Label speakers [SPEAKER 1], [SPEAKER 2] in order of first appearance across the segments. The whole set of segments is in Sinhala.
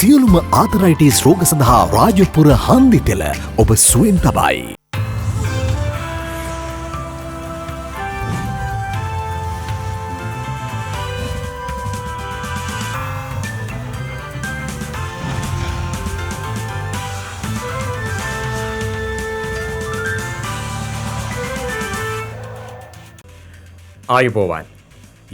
[SPEAKER 1] සියලුම ආතරයිටිස් රෝග සඳහා රාජපුර හන්දිතෙල ඔබ සුවෙන් තබයි.
[SPEAKER 2] ආයුබෝවන්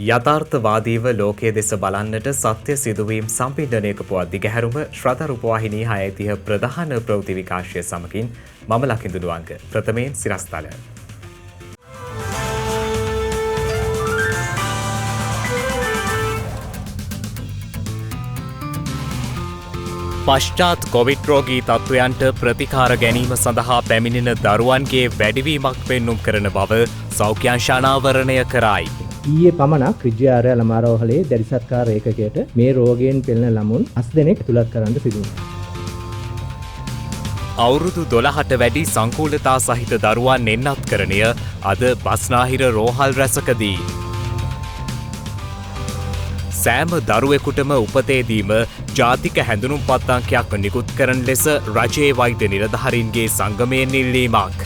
[SPEAKER 2] යථාර්ථවාදීව ලෝකයේ දෙස බලන්නට සත්‍ය සිදුවීම් සම්පින්ඩනයක පුවත් දිගහැරුම ශ්‍රද්ධා රූපවාහිනී 6:30 ප්‍රධාන ප්‍රවෘත්ති විකාශය සමගින් මම ලකිඳුණු අංග ප්‍රථමයෙන් සිරස්තල. පශ්චාත් කොවිඩ් රෝගී තත්ත්වයන්ට ප්‍රතිකාර ගැනීම සඳහා පැමිණෙන දරුවන්ගේ වැඩිවීමක් පෙන්නුම් කරන බව සෞඛ්‍යංශානාවරණය කරයි.
[SPEAKER 3] ඊයේ පමණක් ක්‍රිජ්‍යාරය ළමාරෝහලේ දැරිසත්කාර ඒකකයට මේ රෝගයෙන් පෙළෙන ළමුන් 80 දෙනෙක් ඇතුළත් කරන්න සිදු වුණා.
[SPEAKER 2] අවුරුදු 12ට වැඩි සංකූලතා සහිත දරුවන් එන්නත්කරණය අද බස්නාහිර රෝහල් රැසකදී. සෑම දරුවෙකුටම උපතේදීම ජාතික හැඳුනුම්පත් අංකයක් නිකුත් කරන ලෙස රජයේ වෛද්‍ය නිලධාරීන්ගේ සංගමයෙන් ඉල්ලීමක්.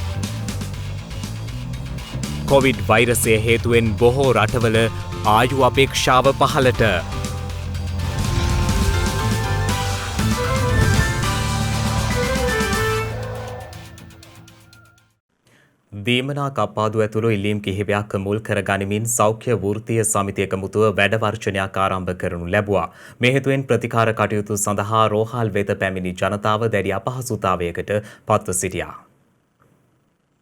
[SPEAKER 2] කොවිඩ් වෛරසය හේතුවෙන් බොහෝ රටවල ආයු අපේක්ෂාව පහළට. දීමනා කප්පාදු ඇතුළු ඉල්ලීම් කිහිපයක් මුල් කර ගනිමින් සෞඛ්‍ය වෘත්තීය සමිතියක මුතුව වැඩවර්ජනයක් ආරම්භ කරනු ලැබුවා. මේ හේතුවෙන් ප්‍රතිකාර කටයුතු සඳහා රෝහල් වෙත පැමිණි ජනතාව දැඩි අපහසුතාවයකට පත්ව සිටියා.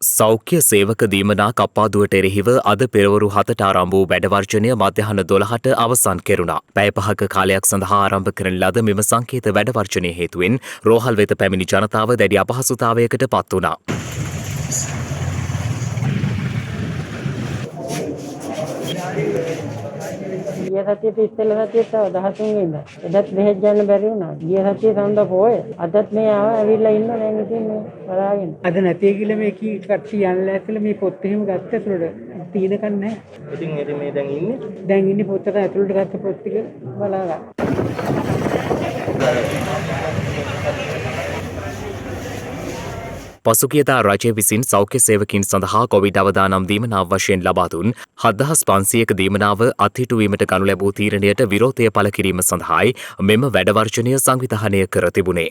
[SPEAKER 2] සෞඛ්‍ය සේවක දීමනා කප්පාදුවට එරෙහිව අද පෙරවරු 7ට ආරම්භ වූ වැඩවර්ජනය මධ්‍යහන 12ට අවසන් කෙරුණා. පැය 5ක කාලයක් සඳහා ආරම්භ කරන ලද මෙම සංකේත වැඩවර්ජනය හේතුවෙන් රෝහල් වෙත පැමිණි ජනතාව දැඩි අපහසුතාවයකට පත් වුණා.
[SPEAKER 4] ගිය සතියේ ඉස්සෙල්ලා සතියේ තව 13 වෙනිදා. එදත් බෙහෙත් ගන්න බැරි වුණා. ගිය සතියේ සඳ පොය. අදත් මේ ආව ඇවිල්ලා ඉන්න දැන් ඉතින් මේ බලාගෙන. අද නැති කියලා මේ කී කට්ටිය යන්නලා ඇතුළේ මේ පොත් එහෙම ගත්ත ඇතුළට තීනකන් නැහැ. ඉතින් මේ දැන් ඉන්නේ? දැන් ඉන්නේ පොතට ඇතුළට ගත්ත පොත් ටික බලාගන්න.
[SPEAKER 2] පසුගියදා රජය විසින් සෞඛ්‍ය සේවකින් සඳහා කොවිඩ් අවදානම් දීමනාව වශයෙන් ලබා දුන් 7500ක දීමනාව අත්හිටුවීමට ගනු ලැබූ තීරණයට විරෝධය පළ කිරීම සඳහායි මෙම වැඩවර්ජනය සංවිධානය කර තිබුණේ.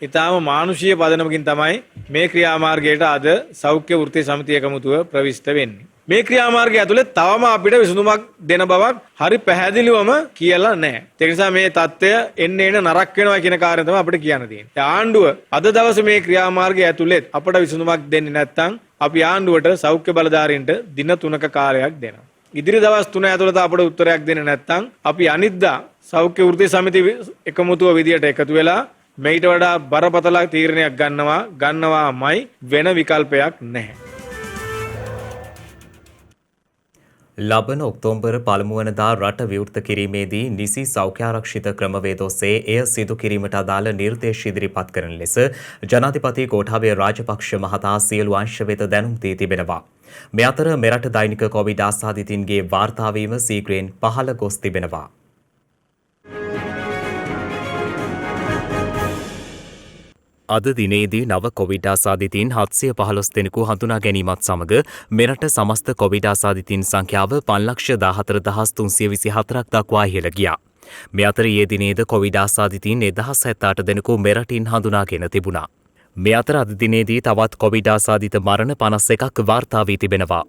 [SPEAKER 5] ඉතාම මානුෂීය පදනමකින් තමයි මේ ක්‍රියාමාර්ගයට අද සෞඛ්‍ය වෘත්තීය සමිතිය එකමුතුව ප්‍රවිෂ්ඨ වෙන්නේ. මේ ක්‍රියාමාර්ගය ඇතුළේ තවම අපිට විසඳුමක් දෙන බවක් හරි පැහැදිලිවම කියලා නැහැ. ඒ නිසා මේ தත්ත්වය එන්න නරක වෙනවා කියන කාරණය තමයි අපිට කියන්න තියෙන්නේ. ආණ්ඩුව අද දවසේ මේ ක්‍රියාමාර්ගය ඇතුළේ අපට විසඳුමක් දෙන්නේ නැත්නම් අපි ආණ්ඩුවට සෞඛ්‍ය බලධාරීන්ට දින 3ක කාලයක් දෙනවා. ඉදිරි දවස් 3 ඇතුළත අපට උත්තරයක් දෙන්නේ නැත්නම් අපි අනිද්දා සෞඛ්‍ය වෘත්තීය සමිතිය එකමුතුව විදියට එකතු වෙලා මේට වඩා බරපතල තීරණයක් ගන්නවාමයි වෙන විකල්පයක් නැහැ.
[SPEAKER 2] ලබන ඔක්තෝබර් 1 වනදා රට විවෘත කිරීමේදී නිසි සෞඛ්‍යාරක්ෂිත ක්‍රමවේද ඔස්සේ එය සිදු කිරීමට අදාළ නිර්දේශ ඉදිරිපත් කරන ලෙස ජනාධිපති ගෝඨාභය රාජපක්ෂ මහතා සියලු අංශ වෙත දැනුම් දී තිබෙනවා. මේ අතර මෙරට දෛනික කොවිඩ් ආසාදිතින්ගේ වාර්තා වීම සීඝ්‍රයෙන් පහළ ගොස් තිබෙනවා. අද දිනේදී නව කොවිඩ් ආසාදිතින් 715 දෙනෙකු හඳුනා ගැනීමත් සමග මෙරට සමස්ත කොවිඩ් ආසාදිතින් සංඛ්‍යාව 5,14,324ක් දක්වා ඉහළ ගියා. මේ අතර ඊයේ දිනේද කොවිඩ් ආසාදිතින් 1078 දෙනෙකු මෙරටින් හඳුනාගෙන තිබුණා. මේ අතර අද දිනේදී තවත් කොවිඩ් ආසාදිත මරණ 51ක් වාර්තා වී තිබෙනවා.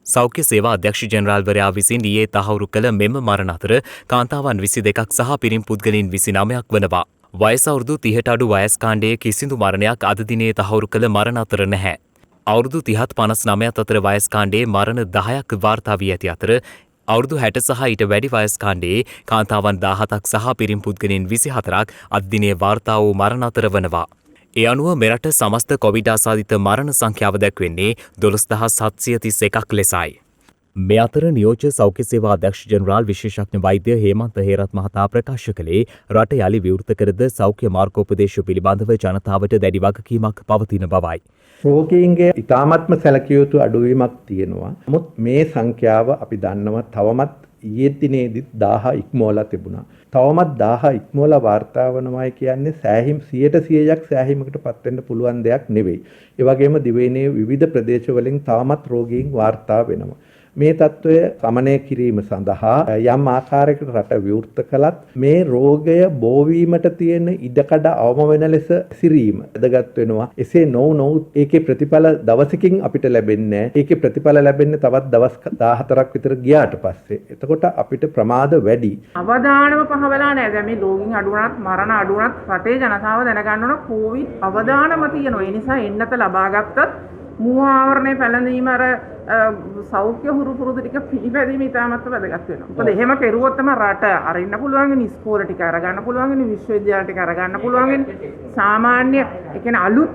[SPEAKER 2] සෞඛ්‍ය සේවා අධ්‍යක්ෂ ජෙනරාල්වරයා විසින් ඊයේ තහවුරු කළ මෙම මරණ අතර කාන්තාවන් 22ක් සහ පිරිමි පුද්ගලයන් 29ක් වනවා. වයස අවුරුදු 30ට අඩු වයස් කාණ්ඩයේ කිසිදු මරණයක් අද දිනේ තහවුරු කළ මරණ අතර නැහැ. අවුරුදු 30ත් 59ත් අතර වයස් කාණ්ඩයේ මරණ 10ක් වාර්තා වී ඇති අතර අවුරුදු 60 සහ ඊට වැඩි වයස් කාණ්ඩයේ කාන්තාවන් 17ක් සහ පිරිමි පුද්ගලයන් 24ක් අද දිනේ වාර්තා වූ මරණ අතර වනවා. ඒ අනුව මෙරට සමස්ත කොවිඩ් ආසාදිත මරණ සංඛ්‍යාව දැක්වෙන්නේ 12731ක් ලෙසයි. මේ අතර නියෝජ්‍ය සෞඛ්‍ය සේවා අධ්‍යක්ෂ ජනරාල් විශේෂඥ වෛද්‍ය හේමන්ත හේරත් මහතා ප්‍රකාශ කළේ රට යළි විවෘත කරද සෞඛ්‍ය මාර්ගෝපදේශ පිළිබඳව ජනතාවට දැඩි වගකීමක් පවතින බවයි.
[SPEAKER 3] රෝගීන්ගේ ඉතාමත්ම සැලකිය යුතු අඩුවීමක් තියෙනවා. නමුත් මේ සංඛ්‍යාව අපි දන්නවා තවමත් ඊයේ දිනේදීත් 1000 ඉක්මවලා තිබුණා. තවමත් 1000 ඉක්මවලා වාර්තා වනවායි කියන්නේ 100%ක් සෑහීමකට පත් වෙන්න පුළුවන් දෙයක් නෙවෙයි. ඒ වගේම දිවයිනේ විවිධ ප්‍රදේශවලින් තවමත් රෝගීන් වාර්තා වෙනවා. මේ තත්ත්වය සමනය කිරීම සඳහා යම් ආකාරයකට රට විවෘත කළත් මේ රෝගය බෝවීමට තියෙන ඉඩකඩ අවම වෙන ලෙස සිරීම වැදගත් වෙනවා. එසේ නොවුනොත් ඒකේ ප්‍රතිඵල දවසකින් අපිට ලැබෙන්නේ නැහැ. ඒකේ ප්‍රතිඵල ලැබෙන්නේ තවත් දවස් 14ක් විතර ගියාට පස්සේ. එතකොට අපිට ප්‍රමාද වැඩි.
[SPEAKER 6] අවදානම පහ වෙලා නැහැ. දැන් මේ රෝගීන් අඩු වුණත් මරණ අඩු වුණත් රටේ ජනතාව දැනගන්න ඕන කොවිඩ් අවදානම තියෙනවා. ඒ නිසා එන්නත ලබා ගත්තත් මුව ආවරණය පැළඳීම අර සෞඛ්‍ය හුරු පුරුදු ටික පිළිපැදීම ඉතාමත් වැදගත් වෙනවා. මොකද එහෙම කෙරුවොත් තමයි රට අරින්න පුළුවන් වෙන ඉස්කෝල ටික අරගන්න පුළුවන් වෙන විශ්වවිද්‍යාල ටික අරගන්න පුළුවන් වෙන සාමාන්‍ය ඒ කියන්නේ අලුත්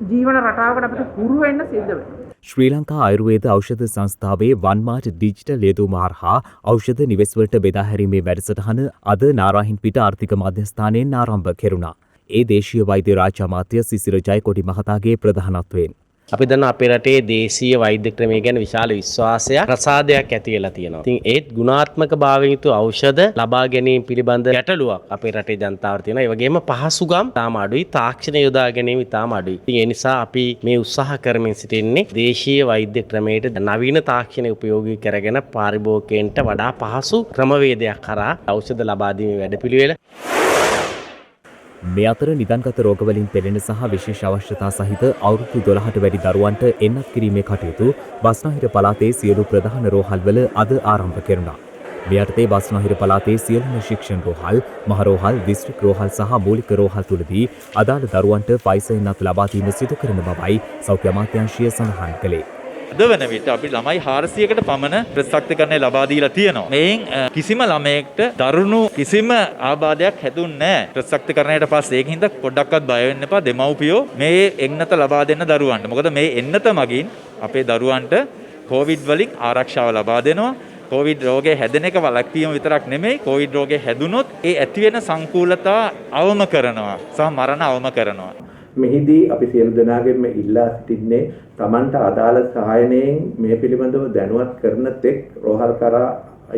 [SPEAKER 6] ජීවන රටාවකට අපිට හුරු වෙන්න සිද්ධ වෙනවා.
[SPEAKER 2] ශ්‍රී ලංකා ආයුර්වේද ඖෂධ සංස්ථාවේ වන්මාර්ට් ඩිජිටල් යෙදුම හරහා ඖෂධ නිවෙස්වලට බෙදා හැරීමේ වැඩසටහන අද නාරාහින්පිට ආර්ථික මධ්‍යස්ථානයෙන් ආරම්භ කෙරුණා. ඒ දේශීය වෛද්‍ය රාජ්‍ය අමාත්‍ය සිසිර ජයකොඩි මහතාගේ ප්‍රධානත්වයෙන්
[SPEAKER 7] අපි දන්න අපේ රටේ දේශීය වෛද්‍ය ක්‍රමය ගැන විශාල විශ්වාසයක් ප්‍රසාදයක් ඇති වෙලා තියෙනවා. ඉතින් ඒත් ගුණාත්මක භාවයෙන් යුතු ඖෂධ ලබා ගැනීම පිළිබඳ ගැටලුවක් අපේ රටේ ජනතාවට තියෙනවා. ඒ වගේම පහසුකම් තාම අඩුයි, තාක්ෂණය යොදා ගැනීම තාම අඩුයි. ඉතින් ඒ නිසා අපි මේ උත්සාහ කරමින් සිටින්නේ දේශීය වෛද්‍ය ක්‍රමයට නවීන තාක්ෂණය උපයෝගී කරගෙන පාරිභෝගිකයන්ට වඩා පහසු ක්‍රමවේදයක් කරා ඖෂධ ලබා දීමේ වැඩපිළිවෙල.
[SPEAKER 2] මේ අතර නිදන්ගත රෝගවලින් පෙළෙන සහ විශේෂ අවශ්‍යතා සහිත අවුරුදු 12ට වැඩි දරුවන්ට එන්නත් කිරීමේ කටයුතු බස්නාහිර පළාතේ සියලු ප්‍රධාන රෝහල්වල අද ආරම්භ කෙරුණා. මේ යටතේ බස්නාහිර පළාතේ සියලුම ශික්ෂණ රෝහල්, මහ රෝහල්, දිස්ත්‍රික් රෝහල් සහ මූලික රෝහල් තුලදී අදාළ දරුවන්ට ෆයිසර් එන්නත් ලබා දීම සිදු කරන බවයි සෞඛ්‍ය අමාත්‍යාංශය සඳහන් කළේ.
[SPEAKER 8] අද වන විට අපි ළමයි 400කට පමණ ප්‍රතිශක්තිකරණය ලබා දීලා තියෙනවා. මේන් කිසිම ළමයෙක්ට දරුණු කිසිම ආබාධයක් හැදුන්නේ නැහැ. ප්‍රතිශක්තිකරණයට පස්සේ ඒකින්ද පොඩ්ඩක්වත් බය වෙන්න එපා. දෙමව්පියෝ මේ එන්නත ලබා දෙන්න දරුවන්ට. මොකද මේ එන්නත මගින් අපේ දරුවන්ට කොවිඩ් වලින් ආරක්ෂාව ලබා දෙනවා. කොවිඩ් රෝගේ හැදෙන එක වළක්වීම විතරක් නෙමෙයි, කොවිඩ් රෝගේ හැදුනොත් ඒ ඇති වෙන සංකූලතා අවම කරනවා සහ මරණ අවම කරනවා.
[SPEAKER 3] මෙහිදී අපි සියලු දෙනාගෙන්ම ඉල්ලා සිටින්නේ Tamanට අදාළ සහායනයෙන් මේ පිළිබඳව දැනුවත් කරන තෙක් රෝහල් කරා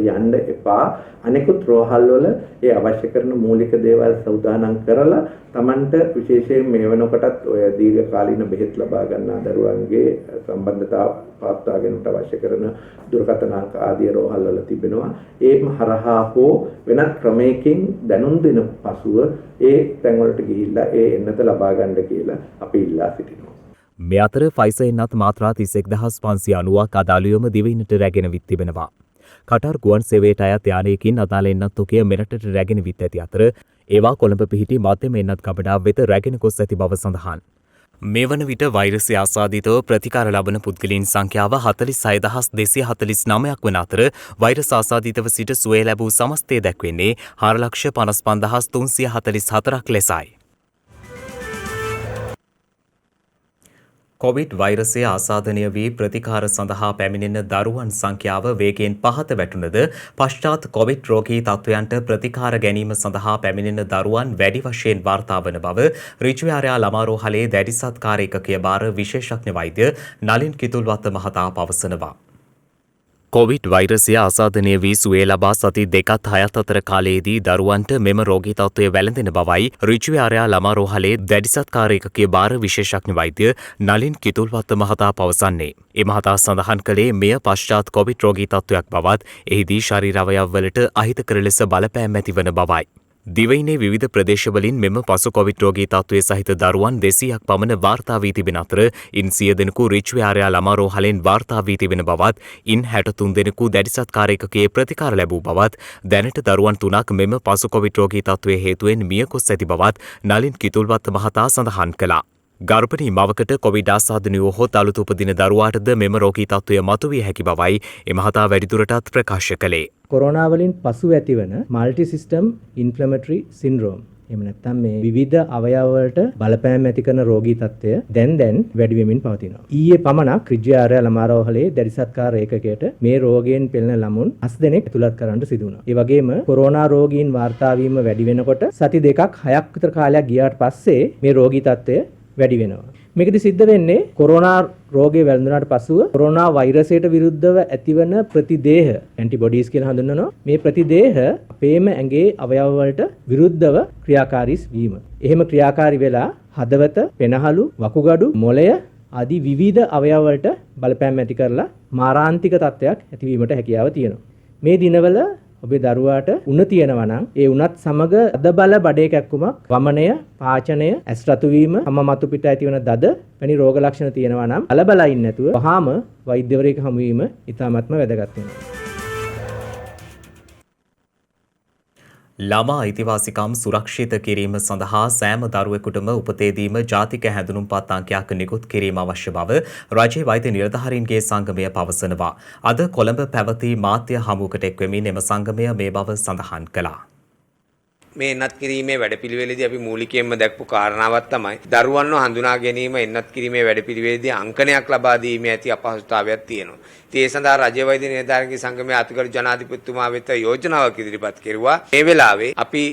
[SPEAKER 3] යන්න එපා. අනෙකුත් රෝහල් වල ඒ අවශ්‍ය කරන මූලික දේවල් සූදානම් කරලා Tamanට විශේෂයෙන් මේ වෙනකොටත් ඔය දීර්ඝකාලීන බෙහෙත් ලබා ගන්නා දරුවන්ගේ සම්බන්ධතාව පවත්වා ගැනීමට අවශ්‍ය කරන දුරකථන අංක ආදී රෝහල් වල තිබෙනවා. ඒම හරහා හෝ වෙනත් ක්‍රමයකින් දැනුම් දෙන පසුව ඒ තැන්වලට ගිහිල්ලා ඒ එන්නත ලබා ගන්න කියලා අපි ඉල්ලා සිටිනවා.
[SPEAKER 2] මේ අතර ෆයිසර් එන්නත් මාත්‍රා 31590ක් අදාළවම දිවයිනට රැගෙන විත් තිබෙනවා. කටාර් ගුවන් සේවයට අයත් යානයකින් අදාළ එන්නත් තොකය මෙරටට රැගෙන විත් ඇති අතර ඒවා කොළඹ පිහිටි මධ්‍යම එන්නත් ගබඩාව වෙත රැගෙන ගොස් ඇති බව සඳහන්. මේ වන විට වෛරසය ආසාදිතව ප්‍රතිකාර ලබන පුද්ගලයන් සංඛ්‍යාව 46249ක් වන අතර වෛරස් ආසාදිතව සිට සුවය ලැබූ සමස්තය දැක්වෙන්නේ 4,55,344ක් ලෙසයි. කොවිඩ් වෛරසය ආසාදනය වී ප්‍රතිකාර සඳහා පැමිණෙන දරුවන් සංඛ්‍යාව වේගයෙන් පහත වැටුණද පශ්චාත් කොවිඩ් රෝගී තත්ත්වයන්ට ප්‍රතිකාර ගැනීම සඳහා පැමිණෙන දරුවන් වැඩි වශයෙන් වාර්තා වන බව ඍජුයාරයා ළමා රෝහලේ දැඩි සත්කාර ඒකකයේ භාර විශේෂඥ වෛද්‍ය නලින් කිතුල්වත්ත මහතා පවසනවා. කොවිඩ් වෛරසය ආසාදනය වී සුවේ ලබා සති 2-6 අතර කාලයේදී දරුවන්ට මෙම රෝගී තත්ත්වය වැළඳෙන බවයි ඍජුයාරයා ළමා රෝහලේ දැඩි සත්කාර ඒකකයේ භාර විශේෂඥ වෛද්‍ය නලින් කිතුල්වත්ත මහතා පවසන්නේ. ඒ මහතා සඳහන් කළේ මෙය පශ්චාත් කොවිඩ් රෝගී තත්ත්වයක් බවත් එහිදී ශරීර අවයව වලට අහිතකර ලෙස බලපෑම් ඇතිවන බවයි. දිවයිනේ විවිධ ප්‍රදේශවලින් මෙම පසු කොවිඩ් රෝගී තත්ත්වයේ සහිත දරුවන් 200ක් පමණ වාර්තා වී තිබෙන අතර ඉන් 100 දෙනෙකු ඍජුයාරයා ළමා රෝහලෙන් වාර්තා වී තිබෙන බවත් ඉන් 63 දෙනෙකු දැඩි සත්කාර ඒකකයේ ප්‍රතිකාර ලැබූ බවත් දැනට දරුවන් 3ක් මෙම පසු කොවිඩ් රෝගී තත්ත්වයේ හේතුවෙන් මිය ගොස් ඇති බවත් නලින් කිතුල්වත්ත මහතා සඳහන් කළා. ගර්භණී මවකට කොවිඩ් ආසාදනය වූහොත් අලුත උපදින දරුවාටද මෙම රෝගී තත්ත්වය මතුවිය හැකි බවයි එම මහතා වැඩිදුරටත් ප්‍රකාශ කළේ.
[SPEAKER 3] කොරෝනා වලින් පසු ඇතිවන මල්ටි සිස්ටම් ඉන්ෆ්ලමටරි සින්ඩ්‍රෝම් එහෙම නැත්නම් මේ විවිධ අවයවවලට බලපෑම් ඇති කරන රෝගී තත්ත්වය දැන් වැඩි වෙමින් පවතිනවා. ඊයේ පමණක් ක්‍රිජ්‍යාරය ළමාරෝහලේ දැඩිසත්කාර ඒකකයට මේ රෝගයෙන් පෙළෙන ළමුන් 8 දෙනෙක් ඇතුළත් කරන්නට සිදු වුණා. ඒ වගේම කොරෝනා රෝගීන් වාර්තා වීම වැඩි වෙනකොට සති 2ක් 6ක් විතර කාලයක් ගියාට පස්සේ මේ රෝගී තත්ත්වය වැඩි වෙනවා. මේකද සිද්ධ වෙන්නේ කොරෝනා රෝගය වැළඳුනාට පසුව කොරෝනා වෛරසයට විරුද්ධව ඇතිවන ප්‍රතිදේහ ඇන්ටිබොඩීස් කියලා හඳුන්වනවා. මේ ප්‍රතිදේහ අපේම ඇඟේ අවයව වලට විරුද්ධව ක්‍රියාකාරී වීම. එහෙම ක්‍රියාකාරී වෙලා හදවත, පෙනහළු, වකුගඩු, මොළය ආදී විවිධ අවයව වලට බලපෑම් ඇති කරලා මාරාන්තික තත්ත්වයක් ඇතිවීමට හැකියාව තියෙනවා. මේ දිනවල ඔබේ දරුවාට උණ තියෙනවා නම් ඒ උණත් සමග අද බල බඩේ කැක්කුමක්, වමනය, පාචනය, ඇස් රතු වීම, අම මතු පිට ඇතිවන දද වැනි රෝග ලක්ෂණ තියෙනවා නම් බලබලා ඉන්නේ නැතුව වහාම වෛද්‍යවරයෙකු හමු වීම ඉතාමත්ම වැදගත් වෙනවා.
[SPEAKER 2] ළමා අයිතිවාසිකම් සුරක්ෂිත කිරීම සඳහා සෑම දරුවෙකුටම උපතේදීම ජාතික හැඳුනුම්පත් අංකයක් නිකුත් කිරීම අවශ්‍ය බව රජයේ වෛද්‍ය නිලධාරීන්ගේ සංගමය පවසනවා. අද කොළඹ පැවති මාධ්‍ය හමුවකට එක්වෙමින් එම සංගමය මේ බව සඳහන් කළා.
[SPEAKER 9] මේ එන්නත් කිරීමේ වැඩපිළිවෙලේදී අපි මූලිකයෙන්ම දැක්පු කාරණාවක් තමයි දරුවන්ව හඳුනා ගැනීම එන්නත් කිරීමේ වැඩපිළිවෙලේදී අංකණයක් ලබා දීමේ ඇති අපහසුතාවයක් තියෙනවා. ඒ සඳහා රජ්‍ය වෛද්‍ය නිලධාරීන්ගේ සංගමයේ අතිගරු ජනාධිපතිතුමා වෙත යෝජනාවක් ඉදිරිපත් කෙරුවා. මේ වෙලාවේ අපි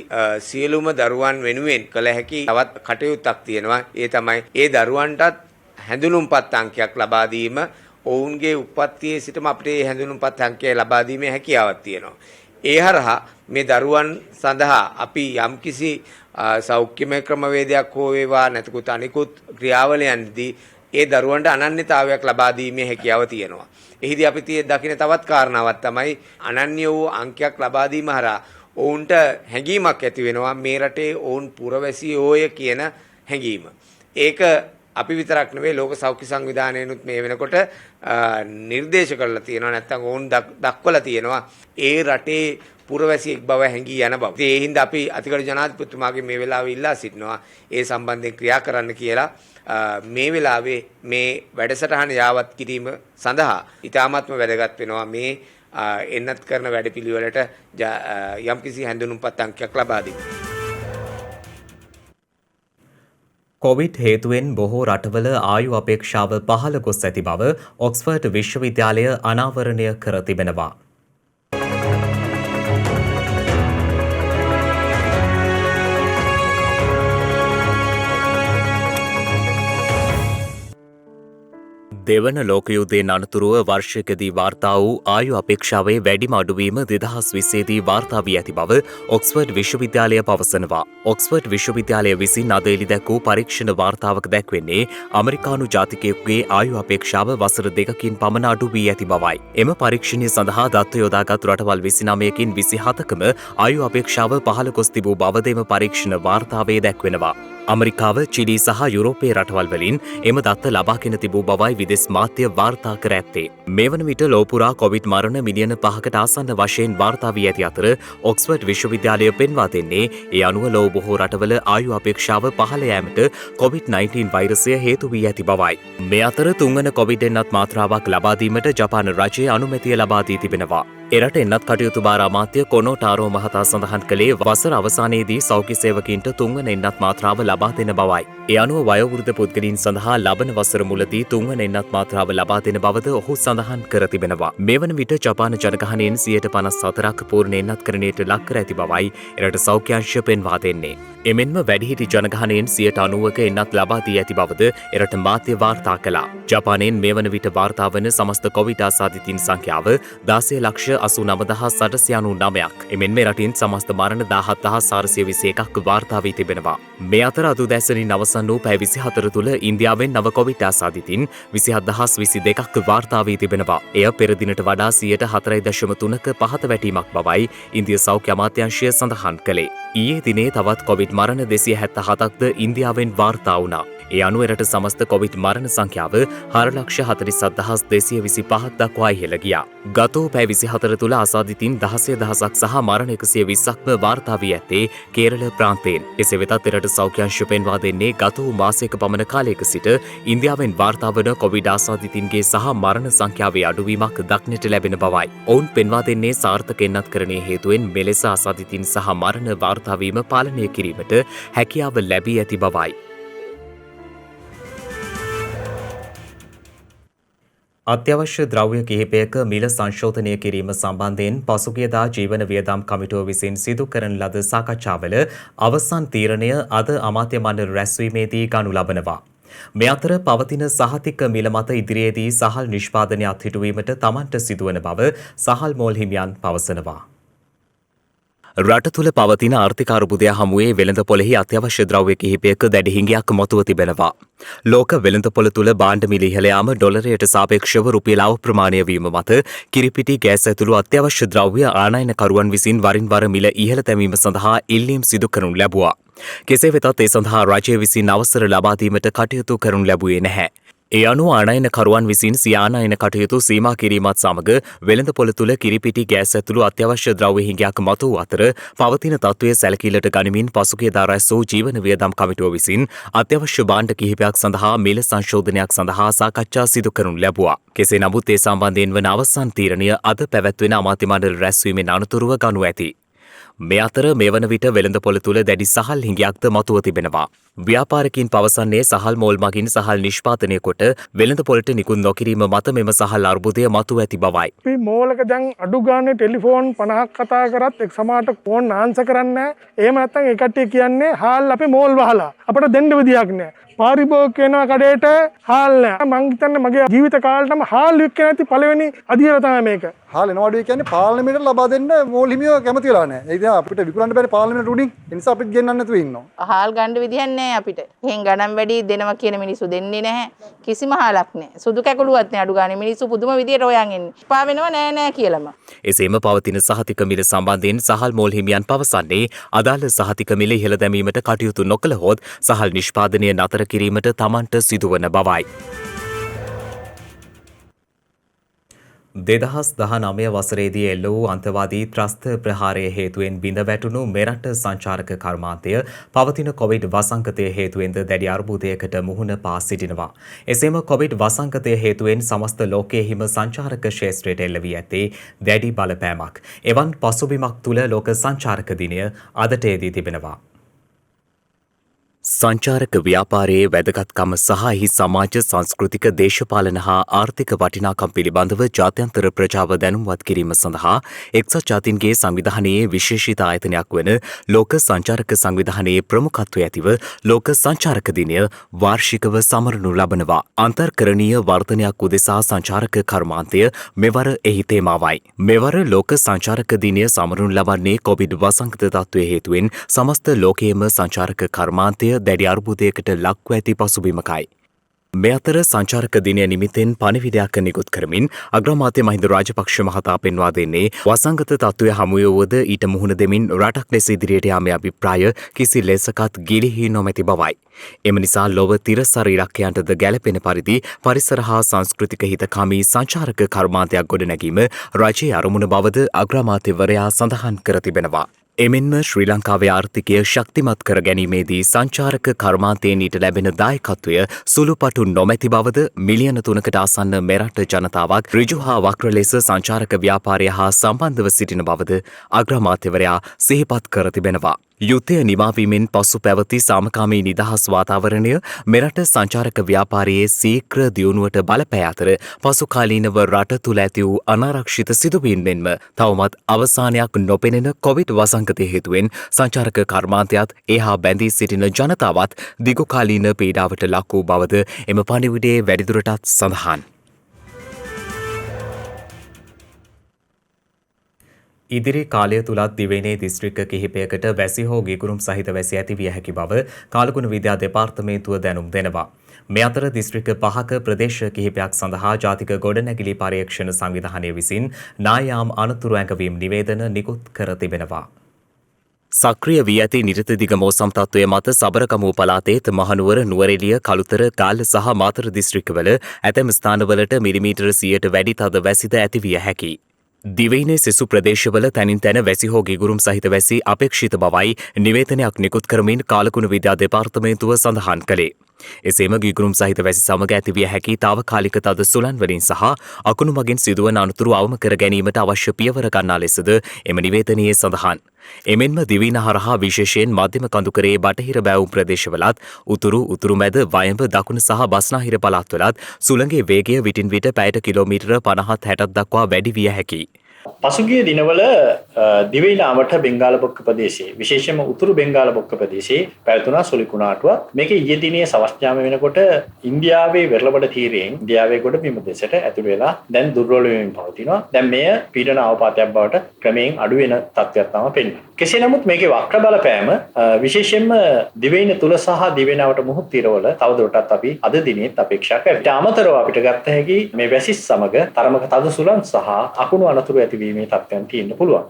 [SPEAKER 9] සියලුම දරුවන් වෙනුවෙන් කළ හැකි තවත් කටයුත්තක් තියෙනවා. ඒ තමයි ඒ දරුවන්ටත් හැඳුනුම්පත් අංකයක් ලබා දීම. ඔවුන්ගේ උප්පත්තියේ සිටම අපිට මේ හැඳුනුම්පත් අංකය ලබා දීමේ හැකියාවක් තියෙනවා. ඒ හරහා මේ දරුවන් සඳහා අපි යම්කිසි සෞඛ්‍යමය ක්‍රමවේදයක් හෝ වේවා නැත්නම් අනිකුත් ක්‍රියාවලයන්දී ඒ දරුවන්ට අනන්‍යතාවයක් ලබා දීමේ හැකියාව තියෙනවා. එහිදී අපි දකින තවත් කාරණාවක් තමයි අනන්‍ය වූ අංකයක් ලබා දීම හරහා ඔවුන්ට හැඟීමක් ඇති වෙනවා මේ රටේ ඔවුන් පුරවැසියෝය කියන හැඟීම. ඒක අපි විතරක් නෙවෙයි ලෝක සෞඛ්‍ය සංවිධානයනුත් මේ වෙනකොට නිර්දේශ කරලා තියෙනවා නැත්නම් ඕන් දක්වලා තියෙනවා ඒ රටේ පුරවැසියෙක් බව හැඟී යන බව. ඒ හින්දා අපි අතිගරු ජනාධිපතිතුමාගේ මේ වෙලාවේ ඉල්ලා සිටිනවා ඒ සම්බන්ධයෙන් ක්‍රියා කරන්න කියලා. මේ වෙලාවේ මේ වැඩසටහන යාවත් කිරීම සඳහා ඉතාමත්ම වැදගත් වෙනවා මේ එන්නත් කරන වැඩපිළිවෙලට යම්කිසි හැඳුනුම්පත් අංකයක් ලබා දීම.
[SPEAKER 2] කොවිඩ් හේතුවෙන් බොහෝ රටවල ආයු අපේක්ෂාව පහළ ගොස් ඇති බව ඔක්ස්ෆර්ඩ් විශ්වවිද්‍යාලය අනාවරණය කර තිබෙනවා. දෙවන ලෝක යුද්ධයෙන් අනතුරුව වර්ෂයකදී වාර්තා වූ ආයු අපේක්ෂාවේ වැඩිම අඩුවීම 2020 දී වාර්තා වී ඇති බව ඔක්ස්ෆර්ඩ් විශ්වවිද්‍යාලය පවසනවා. ඔක්ස්ෆර්ඩ් විශ්වවිද්‍යාලය විසින් අද එළිදැක් වූ පරීක්ෂණ වාර්තාවක දැක්වෙන්නේ ඇමරිකානු ජාතිකයෙකුගේ ආයු අපේක්ෂාව වසර 2කින් පමණ අඩු වී ඇති බවයි. එම පරීක්ෂණය සඳහා දත්ත යොදාගත් රටවල් 29කින් 27කම ආයු අපේක්ෂාව පහළ ගොස් තිබූ බවද එම පරීක්ෂණ වාර්තාවේ දැක්වෙනවා. ඇමරිකාව, චිලි සහ යුරෝපයේ රටවල් වලින් එම දත්ත ලබාගෙන තිබූ බවයි විදෙස් මාධ්‍ය වාර්තා කර ඇත්තේ. මේ වන විට ලෝපුරා කොවිඩ් මරණ මිලියන 5කට ආසන්න වශයෙන් වාර්තා වී ඇති අතර ඔක්ස්ෆර්ඩ් විශ්වවිද්‍යාලය පෙන්වා දෙන්නේ ඒ අනුව ලොව බොහෝ රටවල ආයු අපේක්ෂාව පහළ යාමට කොවිඩ්-19 වෛරසය හේතු වී ඇති බවයි. මේ අතර තුන්වන කොවිඩ් එන්නත් මාත්‍රාවක් ලබා දීමට ජපාන රජය අනුමැතිය ලබා දී තිබෙනවා. එරට එන්නත් කටයුතු භාර අමාත්‍ය කොනෝ ටාරෝ මහතා සඳහන් කළේ වසර අවසානයේදී සෞඛ්‍ය සේවකීන්ට තුන්වන එන්නත් මාත්‍රාව ලබා දෙන බවයි. ඒ අනුව වයෝවෘද්ධ පුද්ගලයන් සඳහා ලබන වසර මුලදී තුන්වන එන්නත් මාත්‍රාව ලබා දෙන බවද ඔහු සඳහන් කර තිබෙනවා. මේ වන විට ජපාන ජනගහනයෙන් 54%ක් පූර්ණ එන්නත්කරණයට ලක් කර ඇති බවයි එරට සෞඛ්‍ය අංශය පෙන්වා දෙන්නේ. එමෙන්ම වැඩිහිටි ජනගහනයෙන් 90%ක එන්නත් ලබා දී ඇති බවද එරට මාධ්‍ය වාර්තා කළා. ජපානයෙන් මේ වන විට වාර්තා වන සමස්ත කොවිඩ් ආසාදිතයින් සංඛ්‍යාව 16,89,899ක්. එමෙන්ම රටින් සමස්ත මරණ 17,421ක් වාර්තා වී තිබෙනවා. මේ අතර අද උදෑසනින් අවසන් වූ පැය 24 තුළ ඉන්දියාවෙන් නව කොවිඩ් ආසාදිතයින් 27,022ක් වාර්තා වී තිබෙනවා. එය පෙර දිනට වඩා 4.3%ක පහත වැටීමක් බවයි ඉන්දිය සෞඛ්‍ය අමාත්‍යාංශය සඳහන් කළේ. ඊයේ දිනේ තවත් කොවිඩ් මරණ 277ක්ද ඉන්දියාවෙන් වාර්තා වුණා. ඒ අනුව එරට සමස්ත කොවිඩ් මරණ සංඛ්‍යාව 4,47,225ක් දක්වා ඉහළ ගියා. ගත වූ පැය 24 තුළ අසාදිතින් 16,000ක් සහ මරණ 120ක්ම වාර්තා වී ඇත්තේ කේරළ ප්‍රාන්තයෙන්. එසේ වෙතත් එරට සෞඛ්‍ය අංශ පෙන්වා දෙන්නේ ගත වූ මාසයක පමණ කාලයක සිට ඉන්දියාවෙන් වාර්තා වන කොවිඩ් ආසාදිතින්ගේ සහ මරණ සංඛ්‍යාවේ අඩුවීමක් දක්නට ලැබෙන බවයි. ඔවුන් පෙන්වා දෙන්නේ සාර්ථක එන්නත්කරණයේ හේතුවෙන් මෙලෙස ආසාදිතින් සහ මරණ වාර්තා වීම පාලනය කිරීමට හැකියාව ලැබී ඇති බවයි. අත්‍යවශ්‍ය ද්‍රව්‍ය කිහිපයක මිල සංශෝධනය කිරීම සම්බන්ධයෙන් පසුගියදා ජීවන වියදම් කමිටුව විසින් සිදු කරන ලද සාකච්ඡාවල අවසන් තීරණය අද අමාත්‍ය මණ්ඩල රැස්වීමේදී ගනු ලබනවා. මේ අතර පවතින සහතික මිල මත ඉදිරියේදී සහල් නිෂ්පාදනය අත්හිටුවීමට තමන්ට සිදුවන බව සහල් මෝල් හිමියන් පවසනවා. රට තුළ පවතින ආර්ථික අර්බුදය හමුවේ වෙළඳපොළෙහි අත්‍යවශ්‍ය ද්‍රව්‍ය කිහිපයක දැඩි හිඟයක් මතුව තිබෙනවා. ලෝක වෙළඳපොළ තුළ භාණ්ඩ මිල ඉහළ යාම ඩොලරයට සාපේක්ෂව රුපියල් අප්‍රමාණය වීම මත කිරිපිටි ගෑස් ඇතුළු අත්‍යවශ්‍ය ද්‍රව්‍ය ආනයනකරුවන් විසින් වරින් වර මිල ඉහළ තැබීම සඳහා ඉල්ලීම් සිදු කරනු ලැබුවා. කෙසේ වෙතත් ඒ සඳහා රජය විසින් අවසර ලබා දීමට කටයුතු කරනු ලැබුවේ නැහැ. ඒ අනුව ආනයනකරුවන් විසින් සිය ආනයන කටයුතු සීමා කිරීමත් සමග වෙළඳපොළ තුළ කිරිපිටි ගෑස් ඇතුළු අත්‍යවශ්‍ය ද්‍රව්‍ය හිඟයක් මතුවූ අතර පවතින තත්ත්වය සැලකිල්ලට ගනිමින් පසුගියදා රැස් වූ ජීවන වියදම් කමිටුව විසින් අත්‍යවශ්‍ය භාණ්ඩ කිහිපයක් සඳහා මිල සංශෝධනයක් සඳහා සාකච්ඡා සිදු කරනු ලැබුවා. කෙසේ නමුත් ඒ සම්බන්ධයෙන් වන අවසන් තීරණය අද පැවැත්වෙන අමාත්‍ය මණ්ඩල රැස්වීමෙන් අනතුරුව ගනු ඇති. මේ අතර මේ වන විට වෙළඳපොළ තුළ දැඩි සහල් හිඟයක්ද මතුව තිබෙනවා. ව්‍යාපාරිකින් පවසන්නේ සහල් මෝල් මගින් සහල් නිෂ්පාදනය කොට වෙළඳපොළට නිකුත් නොකිරීම මත මෙම සහල් අර්බුදය මතුව ඇති බවයි.
[SPEAKER 10] අපි මෝලක දැන් අඩු ගානේ ටෙලිෆෝන් 50ක් කතා කරත් එක් සමහරට ෆෝන් ආන්සර් කරන්නේ නැහැ. එහෙම නැත්නම් ඒ කට්ටිය කියන්නේ හාල් අපේ මෝල් වහලා. අපිට දෙන්න විදියක් නැහැ. පාරිභෝගික වෙනවා කඩේට හාල් නැහැ. මං හිතන්නේ මගේ ජීවිත කාලෙටම හාල් වික්ක නැති පළවෙනි අධියර තමයි මේක.
[SPEAKER 11] හාල් එනවාඩුවේ කියන්නේ පාර්ලිමේන්තුවට ලබා දෙන්න මෝල් හිමියෝ කැමති වෙලා නැහැ. ඒ නිසා අපිට විකුණන්න බැරි පාර්ලිමේන්තු උඩින්. ඒ නිසා අපිට ගෙන්නන්න නැතුව ඉන්නවා.
[SPEAKER 12] හාල් ගන්න විදියක් නැහැ අපිට. එහෙන් ගණන් වැඩි දෙනවා කියන මිනිස්සු දෙන්නේ නැහැ. කිසිම හාලක් නැහැ. සුදු කැකුළුවත් නැහැ අඩු ගානේ මිනිස්සු පුදුම විදියට හොයන් එන්නේ. පා වෙනව නෑ නෑ කියලාම.
[SPEAKER 2] එසේම පවතින සහතික මිල සම්බන්ධයෙන් සහල් මෝල් හිමියන් පවසන්නේ අදාළ සහතික මිල ඉහළ දැමීමට කටයුතු නොකළහොත් සහල් නිෂ්පාදනය නතර කිරීමට තමන්ට සිදුවන බවයි. 2019 වසරේදී එල්ල වූ අන්තවාදී ත්‍රස්ත ප්‍රහාරය හේතුවෙන් බිඳ වැටුණු මෙරට සංචාරක කර්මාන්තය පවතින කොවිඩ් වසංගතය හේතුවෙන්ද දැඩි අර්බුදයකට මුහුණ පා සිටිනවා. එසේම කොවිඩ් වසංගතය හේතුවෙන් සමස්ත ලෝකයේහිම සංචාරක ක්ෂේත්‍රයට එල්ල වී ඇත්තේ දැඩි බලපෑමක්. එවන් පසුබිමක් තුළ ලෝක සංචාරක දිනය අදට යෙදී තිබෙනවා. සංචාරක ව්‍යාපාරයේ වැදගත්කම සහ එහි සමාජ සංස්කෘතික දේශපාලන හා ආර්ථික වටිනාකම් පිළිබඳව ජාත්‍යන්තර ප්‍රජාව දැනුම්වත් කිරීම සඳහා එක්සත් ජාතීන්ගේ සංවිධානයේ විශේෂිත ආයතනයක් වන ලෝක සංචාරක සංවිධානයේ ප්‍රමුඛත්වය ඇතිව ලෝක සංචාරක දිනය වාර්ෂිකව සමරනු ලබනවා. අන්තර්කරණීය වර්ධනයක් උදෙසා සංචාරක කර්මාන්තය මෙවර එහි තේමාවයි. මෙවර ලෝක සංචාරක දිනය සමරනු ලබන්නේ කොවිඩ් වසංගත තත්ත්වය හේතුවෙන් සමස්ත ලෝකයේම සංචාරක කර්මාන්තය දැඩි අර්බුදයකට ලක්ව ඇති පසුබිමකයි. මේ අතර සංචාරක දිනය නිමිත්තෙන් පණිවිඩයක් නිකුත් කරමින් අග්‍රාමාත්‍ය මහින්ද රාජපක්ෂ මහතා පෙන්වා දෙන්නේ වසංගත තත්ත්වය හමුවුවද ඊට මුහුණ දෙමින් රටක් ලෙස ඉදිරියට යාමේ අභිප්‍රාය කිසි ලෙසකත් ගිලිහි නොමැති බවයි. එම නිසා ලොව තිරසර ඉලක්කයන්ටද ගැලපෙන පරිදි පරිසර හා සංස්කෘතික හිතකාමී සංචාරක කර්මාන්තයක් ගොඩනැගීම රජයේ අරමුණ බවද අග්‍රාමාත්‍යවරයා සඳහන් කර තිබෙනවා. එමෙන්ම ශ්‍රී ලංකාවේ ආර්ථිකය ශක්තිමත් කර ගැනීමේදී සංචාරක කර්මාන්තයෙන් ඊට ලැබෙන දායකත්වය සුළුපටු නොමැති බවද මිලියන 3කට ආසන්න මෙරට ජනතාවක් ඍජු හා වක්‍ර ලෙස සංචාරක ව්‍යාපාරය හා සම්බන්ධව සිටින බවද අග්‍රාමාත්‍යවරයා සිහිපත් කර තිබෙනවා. යුද්ධය නිමාවීමෙන් පසු පැවති සාමකාමී නිදහස් වාතාවරණය මෙරට සංචාරක ව්‍යාපාරයේ සීක්‍ර දියුණුවට බලපෑ අතර පසුකාලීනව රට තුළ ඇති වූ අනාරක්ෂිත සිදුවීම් මෙන්ම තවමත් අවසානයක් නොපෙනෙන කොවිඩ් වසංගතය හේතුවෙන් සංචාරක කර්මාන්තයත් එහා බැඳී සිටින ජනතාවත් දිගුකාලීන පීඩාවට ලක් වූ බවද එම පණිවිඩයේ වැඩිදුරටත් සඳහන්. ඉදිරි කාලය තුලත් දිවයිනේ දිස්ත්‍රික්ක කිහිපයකට වැසි හෝ ගිගුරුම් සහිත වැසි ඇති විය හැකි බව කාලගුණ විද්‍යා දෙපාර්තමේන්තුව දැනුම් දෙනවා. මේ අතර දිස්ත්‍රික්ක 5ක ප්‍රදේශ කිහිපයක් සඳහා ජාතික ගොඩනැගිලි පරීක්ෂණ සංවිධානය විසින් නායාම් අනතුරු ඇඟවීම් නිවේදන නිකුත් කර තිබෙනවා. සක්‍රිය වී ඇති නිරත දිග මෝසම් තත්ත්වය මත සබරකමුව පළාතේත් මහනුවර නුවරඑළිය කළුතර ගාල්ල සහ මාතර දිස්ත්‍රික්කවල ඇතැම් ස්ථානවලට මිලිමීටර 100ට වැඩි තද වැසිද ඇතිවිය හැකියි. දිවයිනේ සෙසු ප්‍රදේශවල තැනින් තැන වැසි හෝ ගිගුරුම් සහිත වැසි අපේක්ෂිත බවයි නිවේදනයක් නිකුත් කරමින් කාලකුණ විද්‍යා දෙපාර්තමේන්තුව සඳහන් කළේ. එසේම ගිගුරුම් සහිත වැසි සමග ඇතිවිය හැකි තාවකාලික තද සුළං වලින් සහ අකුණු මගින් සිදුවන අනතුරු අවම කර ගැනීමට අවශ්‍ය පියවර ගන්නා ලෙසද එම නිවේදනයේ සඳහන්. එමෙන්ම දිවයින හරහා විශේෂයෙන් මධ්‍යම කඳුකරේ බටහිර බෑවුම් ප්‍රදේශවලත් උතුරු මැද වයඹ දකුණ සහ බස්නාහිර පළාත්වලත් සුළඟේ වේගය විටින් විට පැයට කිලෝමීටර 50-60ක් දක්වා වැඩි විය හැකියි.
[SPEAKER 13] පසුගිය දිනවල දිවයිනාවට බෙන්ගාල බොක්ක ප්‍රදේශයේ විශේෂයෙන්ම උතුරු බෙන්ගාල බොක්ක ප්‍රදේශයේ පැවතුණා සුළි කුණාටුවක්. මේක ඊයේ දිනේ සවස් යාම වෙනකොට ඉන්දියාවේ වෙරළබඩ තීරයෙන් ඉන්දියාවේ ගොඩ බිම දෙසට ඇතුළු වෙලා දැන් දුර්වල වෙමින් පවතිනවා. දැන් මෙය පීඩන අවපාතයක් බවට ක්‍රමයෙන් අඩු වෙන තත්ත්වයක් තමයි පෙනෙන්නේ. කෙසේ නමුත් මේකේ වක්‍ර බලපෑම විශේෂයෙන්ම දිවයින තුල සහ දිවයිනාවට මුහුත් තීරවල තවදුරටත් අපි අද දිනෙත් අපේක්ෂා කරනවා. ඊට අමතරව අපිට ගත්ත හැකි මේ වැසිස් සමග තරමක තද සුළං සහ අකුණු අනතුරු ඇතිවීමේ තත්ත්වයන් තියෙන්න පුළුවන්.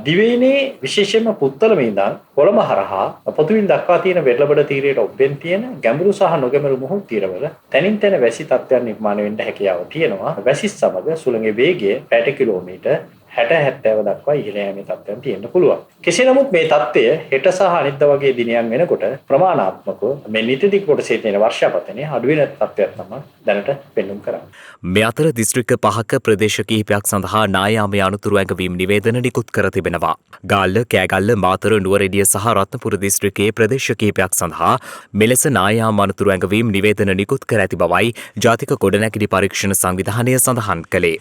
[SPEAKER 13] දිවයිනේ විශේෂයෙන්ම පුත්තලම ඉඳන් කොළඹ හරහා පොතුවිල් දක්වා තියෙන වෙරළබඩ තීරයට ඔබෙන් තියෙන ගැඹුරු සහ නොගැඹුරු මුහුදු තීරවල තනින් තන වැසි තත්ත්වයන් නිර්මාණය වෙන්න හැකියාව තියෙනවා. වැසිස් සමග සුළඟේ වේගය පැයට කිලෝමීටර් 60-70 දක්වා ඉහළ යෑමේ තත්ත්වයන් තියෙන්න පුළුවන්. කෙසේ නමුත් මේ තත්ත්වය හෙට සහ අනිද්දා වගේ දිනයන් වෙනකොට ප්‍රමාණාත්මකව මේ නිතිදිග කොටසේ තියෙන වර්ෂාපතනය අඩු වෙන තත්ත්වයක් තමයි දැනට පෙන්වුම් කරන්නේ.
[SPEAKER 2] මේ අතර දිස්ත්‍රික්ක 5ක ප්‍රදේශ කිහිපයක් සඳහා නායාමයේ අනුතුරු ඇඟවීම් නිවේදන නිකුත් කර තිබෙනවා. ගාල්ල, කෑගල්ල, මාතර, නුවරඑළිය සහ රත්නපුර දිස්ත්‍රික්කයේ ප්‍රදේශ කිහිපයක් සඳහා මෙලෙස නායාම අනුතුරු ඇඟවීම් නිවේදන නිකුත් කර ඇති බවයි ජාතික ගොඩනැගිලි පරීක්ෂණ සංවිධානය සඳහන් කළේ.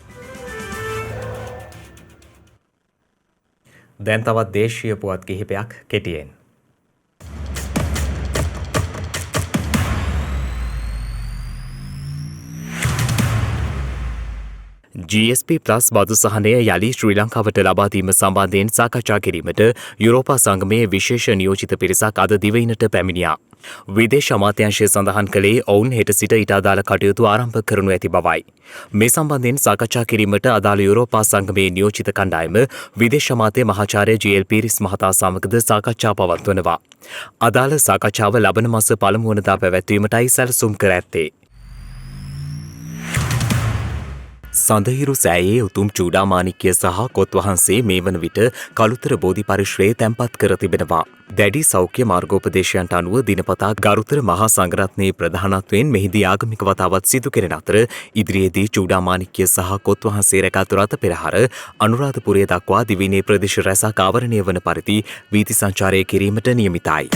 [SPEAKER 2] දැන් තවත් දේශීය පුවත් කිහිපයක් කෙටියෙන්. GSP+ බදු සහනය යළි ශ්‍රී ලංකාවට ලබා දීම සම්බන්ධයෙන් සාකච්ඡා කිරීමට යුරෝපා සංගමයේ විශේෂ නියෝජිත පිරිසක් අද දිවයිනට පැමිණියා. විදේශ අමාත්‍යාංශය සඳහන් කළේ ඔවුන් හෙට සිට ඊට අදාළ කටයුතු ආරම්භ කරනු ඇති බවයි. මේ සම්බන්ධයෙන් සාකච්ඡා කිරීමට අදාළ යුරෝපා සංගමයේ නියෝජිත කණ්ඩායම විදේශ අමාත්‍ය මහාචාර්ය ජී.එල්. පීරිස් මහතා සමගද සාකච්ඡා පවත්වනවා. අදාළ සාකච්ඡාව ලබන මාස පළමු වනදා පැවැත්වීමටයි සැලසුම් කර ඇත්තේ. සඳහිරු සෑයේ උතුම් චූඩාමාණික්‍ය සහ කොත් වහන්සේ මේ වන විට කළුතර බෝධි පරිශ්‍රයේ තැන්පත් කර තිබෙනවා. දැඩි සෞඛ්‍ය මාර්ගෝපදේශයන්ට අනුව දිනපතා ගරුතර මහා සංඝරත්නයේ ප්‍රධානත්වයෙන් මෙහිදී ආගමික වතාවත් සිදු කෙරෙන අතර ඉදිරියේදී චූඩාමාණික්‍ය සහ කොත් වහන්සේ රැකතු රථ පෙරහර අනුරාධපුරය දක්වා දිවයිනේ ප්‍රදේශ රැසක් ආවරණය වන පරිදි වීථි සංචාරය කිරීමට නියමිතයි.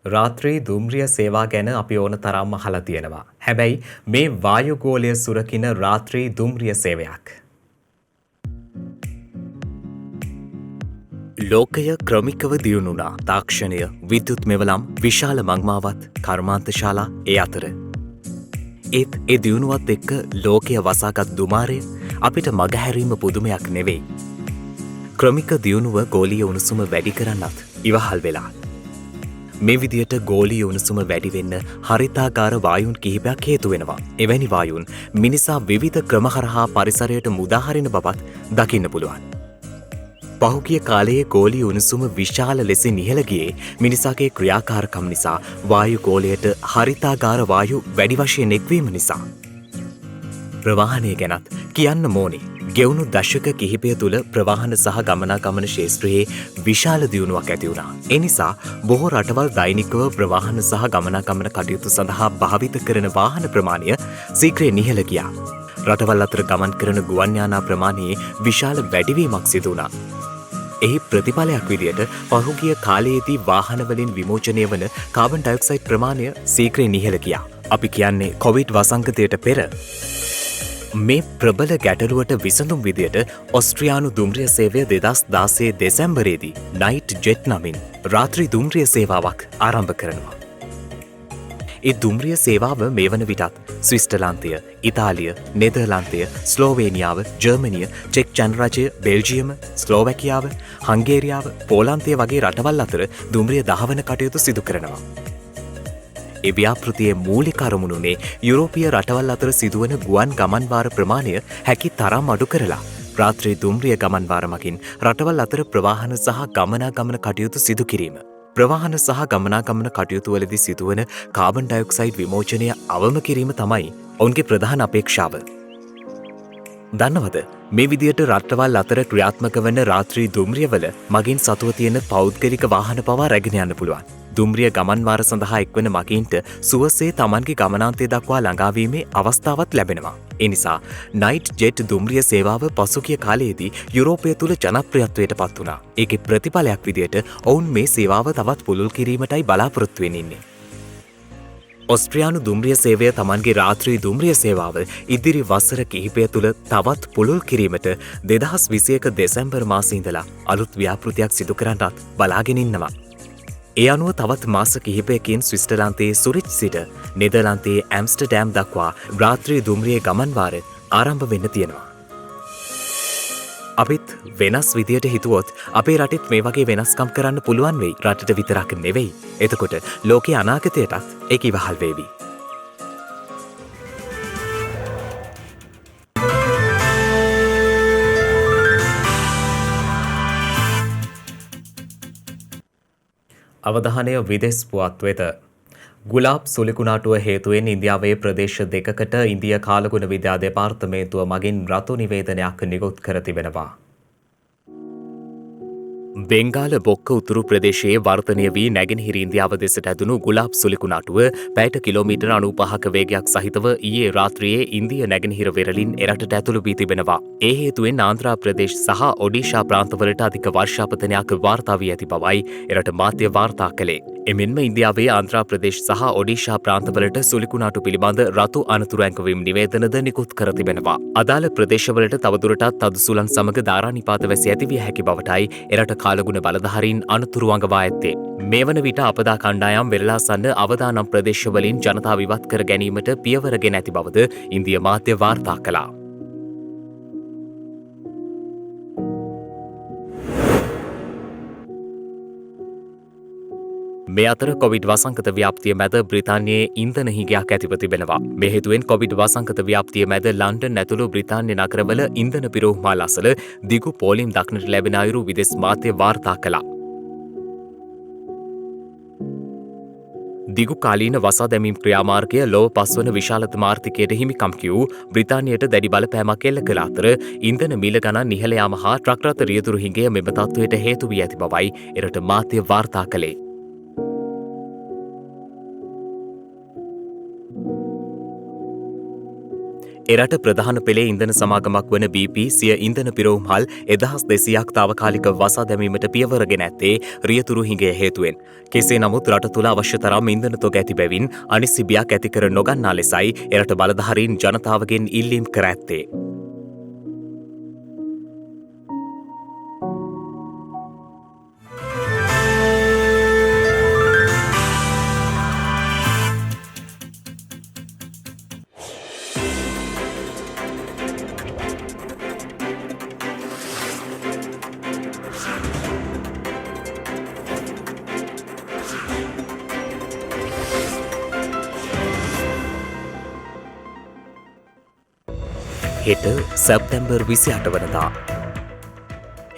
[SPEAKER 2] රාත්‍රී දුම්රිය සේවා ගැන අපි ඕන තරම් අහලා තියෙනවා. හැබැයි මේ වායුගෝලය සුරකින රාත්‍රී දුම්රිය සේවයක්. ලෝකය ක්‍රමිකව දියුණුනා. තාක්ෂණය, විද්‍යුත් මෙවලම්, විශාල මංමාවත්, කර්මාන්තශාලා ඒ අතර. ඒත් ඒ දියුණුවත් එක්ක ලෝකය වසාගත් දුමාරය අපිට මගහැරීම පුදුමයක් නෙවෙයි. ක්‍රමික දියුණුව ගෝලීය උණුසුම වැඩි කරන්නත් ඉවහල් වෙලා. මේ විදියට ගෝලීය උණුසුම වැඩිවෙන්න හරිතාගාර වායුන් කිහිපයක් හේතු වෙනවා. එවැනි වායුන් මිනිසා විවිධ ක්‍රම හරහා පරිසරයට මුදාහරින බවත් දකින්න පුළුවන්. පහුගිය කාලයේ ගෝලීය උණුසුම විශාල ලෙසින් ඉහළ ගියේ මිනිසාගේ ක්‍රියාකාරකම් නිසා වායු ගෝලයට හරිතාගාර වායු වැඩි වශයෙන් එක්වීම නිසා. ප්‍රවාහනය ගැනත් කියන්න ඕනේ. ගෙවුණු දශක කිහිපය තුළ ප්‍රවාහන සහ ගමනාගමන ක්ෂේත්‍රයේ විශාල දියුණුවක් ඇති වුණා. ඒ නිසා බොහෝ රටවල් දෛනිකව ප්‍රවාහන සහ ගමනාගමන කටයුතු සඳහා භාවිත කරන වාහන ප්‍රමාණය ශීඝ්‍රයෙන් ඉහළ ගියා. රටවල් අතර ගමන් කරන ගුවන් යානා ප්‍රමාණයේ විශාල වැඩිවීමක් සිදු වුණා. එහි ප්‍රතිඵලයක් විදියට පහුගිය කාලයේදී වාහන වලින් විමෝචනය වන කාබන් ඩයොක්සයිඩ් ප්‍රමාණය ශීඝ්‍රයෙන් ඉහළ ගියා. අපි කියන්නේ කොවිඩ් වසංගතයට පෙර. මේ ප්‍රබල ගැටලුවට විසඳුම් විදියට ඔස්ට්‍රියානු දුම්රිය සේවය 2016 දෙසැම්බරයේදී නයිට් ජෙට් නමින් රාත්‍රී දුම්රිය සේවාවක් ආරම්භ කරනවා. ඒ දුම්රිය සේවාව මේ වන විටත් ස්විස්ටර්ලන්තය, ඉතාලිය, නෙදර්ලන්තය, ස්ලෝවේනියාව, ජර්මනිය, චෙක් ජනරජය, බෙල්ජියම, ස්ලෝවැකියාව, හංගේරියාව, පෝලන්තය වගේ රටවල් අතර දුම්රිය දහවන කටයුතු සිදු කරනවා. ඒ ව්‍යාපෘතියේ මූලික අරමුණුනේ යුරෝපීය රටවල් අතර සිදුවන ගුවන් ගමන්වාර ප්‍රමාණය හැකි තරම් අඩු කරලා රාත්‍රී දුම්රිය ගමන්වාර මගින් රටවල් අතර ප්‍රවාහන සහ ගමනාගමන කටයුතු සිදු කිරීම. ප්‍රවාහන සහ ගමනාගමන කටයුතුවලදී සිදුවන කාබන් ඩයොක්සයිඩ් විමෝචනය අවම කිරීම තමයි ඔවුන්ගේ ප්‍රධාන අපේක්ෂාව. දන්නවද මේ විදියට රටවල් අතර ක්‍රියාත්මක වන රාත්‍රී දුම්රියවල මගින් සතුව තියෙන පෞද්ගලික වාහන පවා රැගෙන යන්න පුළුවන්. දුම්රිය ගමන්වාර සඳහා එක්වන මගීන්ට සුවසේ තමන්ගේ ගමනාන්තය දක්වා ළඟාවීමේ අවස්ථාවත් ලැබෙනවා. එනිසා නයිට් ජෙට් දුම්රිය සේවාව පසුගිය කාලයේදී යුරෝපය තුළ ජනප්‍රියත්වයට පත් වුණා. ඒකේ ප්‍රතිඵලයක් විදියට ඔවුන් මේ සේවාව තවත් පුළුල් කිරීමටයි බලාපොරොත්තු වෙන්නේ. ඔස්ට්‍රියානු දුම්රිය සේවය තමන්ගේ රාත්‍රී දුම්රිය සේවාව ඉදිරි වසර කිහිපය තුළ තවත් පුළුල් කිරීමට 2021 දෙසැම්බර් මාසයේ ඉඳලා අලුත් ව්‍යාපෘතියක් සිදු කරන්නත් බලාගෙන ඉන්නවා. ඒ අනුව තවත් මාස කිහිපයකින් ස්විස්ටර්ලන්තයේ සුරිච් සිට නෙදර්ලන්තයේ ඇම්ස්ටර්ඩෑම් දක්වා රාත්‍රී දුම්රිය ගමන්වාර ආරම්භ වෙන්න තියෙනවා. අපිත් වෙනස් විදියට හිතුවොත් අපේ රටෙත් මේ වගේ වෙනස්කම් කරන්න පුළුවන් වෙයි. රටට විතරක් නෙවෙයි. එතකොට ලෝකයේ අනාගතයටත් ඒක ඉවහල් වේවි. අවධානය විදෙස් පුවත් වෙත. ගුලාබ් සුලිකුණාටුව හේතුවෙන් ඉන්දියාවේ ප්‍රදේශ දෙකකට ඉන්දිය කාලගුණ විද්‍යා දෙපාර්තමේන්තුව මගින් රතු නිවේදනයක් නිකුත් කර තිබෙනවා. බෙංගාල බොක්ක උතුරු ප්‍රදේශයේ වර්තනය වී නැගෙනහිර ඉන්දියාව දෙසට ඇතුණු ගුලාබ් සුලිකුණාටුව පැයට කිලෝමීටර් 95ක වේගයක් සහිතව ඊයේ රාත්‍රියේ ඉන්දිය නැගෙනහිර වෙරළින් එරටට ඇතුළු වී තිබෙනවා. ඒ හේතුවෙන් ආන්ධ්‍රා ප්‍රදේශ සහ ඔඩිෂා ප්‍රාන්තවලට අධික වර්ෂාපතනයක් වාර්තා වී ඇති බවයි එරට මාධ්‍ය වාර්තා කළේ. එමෙන්ම ඉන්දියාවේ ආන්ධ්‍රා ප්‍රදේශ සහ ඔඩිෂා ප්‍රාන්තවලට සුලිකුණාටු පිළිබඳ රතු අනතුරු ඇංකවීම් නිවේදනද නිකුත් කර තිබෙනවා. අදාළ ප්‍රදේශවලට තවදුරටත් තදුසුලන් සමග ධාරානිපාත වැසී ඇති විය හැකි බවටයි එරට කාලගුණ බලධාරීන් අනතුරු අඟවා ඇත්තේ. මේ වන විට අපදා කණ්ඩායම් වෙරළාසන්න අවදානම් ප්‍රදේශවලින් ජනතාව ඉවත් කර ගැනීමට පියවර ගෙන ඇති බවද ඉන්දිය මාධ්‍ය වාර්තා කළා. මේ අතර කොවිඩ් වසංගත ව්‍යාප්තිය මැද බ්‍රිතාන්‍යයේ ඉන්ධන හිගයක් ඇතිව තිබෙනවා. මේ හේතුවෙන් කොවිඩ් වසංගත ව්‍යාප්තිය මැද ලන්ඩන් ඇතුළු බ්‍රිතාන්‍ය නගරවල ඉන්ධන පිරෝහ්මාල අසල දිගු පෝලිම් දක්නට ලැබෙන අයුරු විදෙස් මාධ්‍ය වාර්තා කළා. දිගු කාලීන වසා දැමීම් ක්‍රියාමාර්ගය ලොව පස්වන විශාලතම ආර්ථිකයට හිමිකම් කියූ බ්‍රිතාන්‍යයට දැඩි බලපෑමක් එල්ල කළ අතර ඉන්ධන මිල ගණන් ඉහළ යාම හා ට්‍රක් රථ රියදුරු හිඟය මෙම තත්ත්වයට හේතු වී ඇති බවයි එරට මාධ්‍ය වාර්තා කළේ. එරට ප්‍රධාන පෙළේ ඉන්ධන සමාගමක් වන BP සිය ඉන්ධන පිරවුම්හල් 1200ක් තාවකාලික වසා දැමීමට පියවරගෙන ඇත්තේ රියතුරු හිඟය හේතුවෙන්. කෙසේ නමුත් රට තුළ අවශ්‍ය තරම් ඉන්ධන තොග ඇති බැවින් අනිසි බියක් ඇති කර නොගන්නා ලෙසයි එරට බලධාරීන් ජනතාවගෙන් ඉල්ලීම් කර ඇත්තේ. හෙට සැප්තැම්බර් 28 වනදා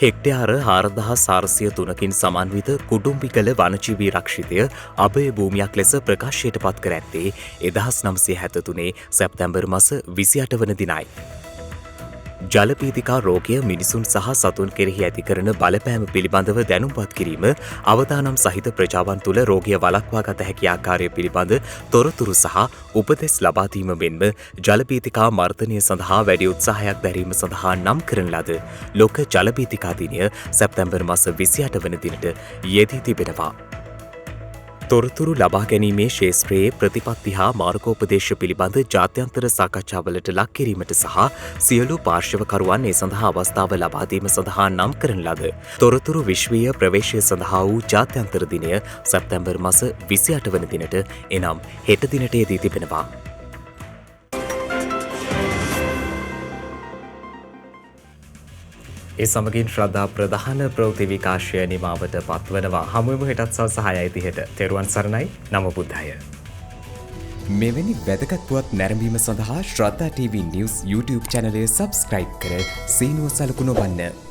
[SPEAKER 2] හෙක්ටයාර 4403කින් සමන්විත කුඩුම්බිකල වනජීවී රක්ෂිතය අභය භූමියක් ලෙස ප්‍රකාශයට පත් කර ඇත්තේ 1973 සැප්තැම්බර් මාස 28 වන දිනයි. ජලපීතිකා රෝගය මිනිසුන් සහ සතුන් කෙරෙහි ඇති කරන බලපෑම පිළිබඳව දැනුම්පත් කිරීම, අවදානම් සහිත ප්‍රජාවන් තුළ රෝගය වළක්වා ගත හැකි ආකාරය පිළිබඳ තොරතුරු සහ උපදෙස් ලබා දීම මෙන්ම ජලපීතිකා මර්ධනය සඳහා වැඩි උත්සාහයක් දැරීම සඳහා නම් කරන ලද ලෝක ජලපීතිකා දිනය සැප්තැම්බර් මාස 28 වන දිනට යෙදී තිබෙනවා. තොරතුරු ලබා ගැනීමේ ශේත්‍රයේ ප්‍රතිපත්ති හා මාර්ගෝපදේශ පිළිබඳ ජාත්‍යන්තර සාකච්ඡාවලට ලක් කිරීමට සහ සියලු පාර්ශවකරුවන් ඒ සඳහා අවස්ථාව ලබා දීම සඳහා නම් කරන ලද තොරතුරු විශ්වීය ප්‍රවේශය සඳහා වූ ජාත්‍යන්තර දිනය සැප්තැම්බර් මාස 28 වන දිනට එනම් හෙට දිනට යෙදී තිබෙනවා. ඒ සමගින් ශ්‍රද්ධා ප්‍රධාන ප්‍රවෘත්ති විකාශය නිමාවට පත්වනවා. හමුවෙමු හෙටත් සවස් 6:30ට. තෙරුවන් සරණයි. නම බුද්ධය. මෙවැනි වැදගත් පුවත් නැරඹීම සඳහා ශ්‍රද්ධා TV News YouTube channel එක subscribe කර සීනුව සලකුණ වන්න.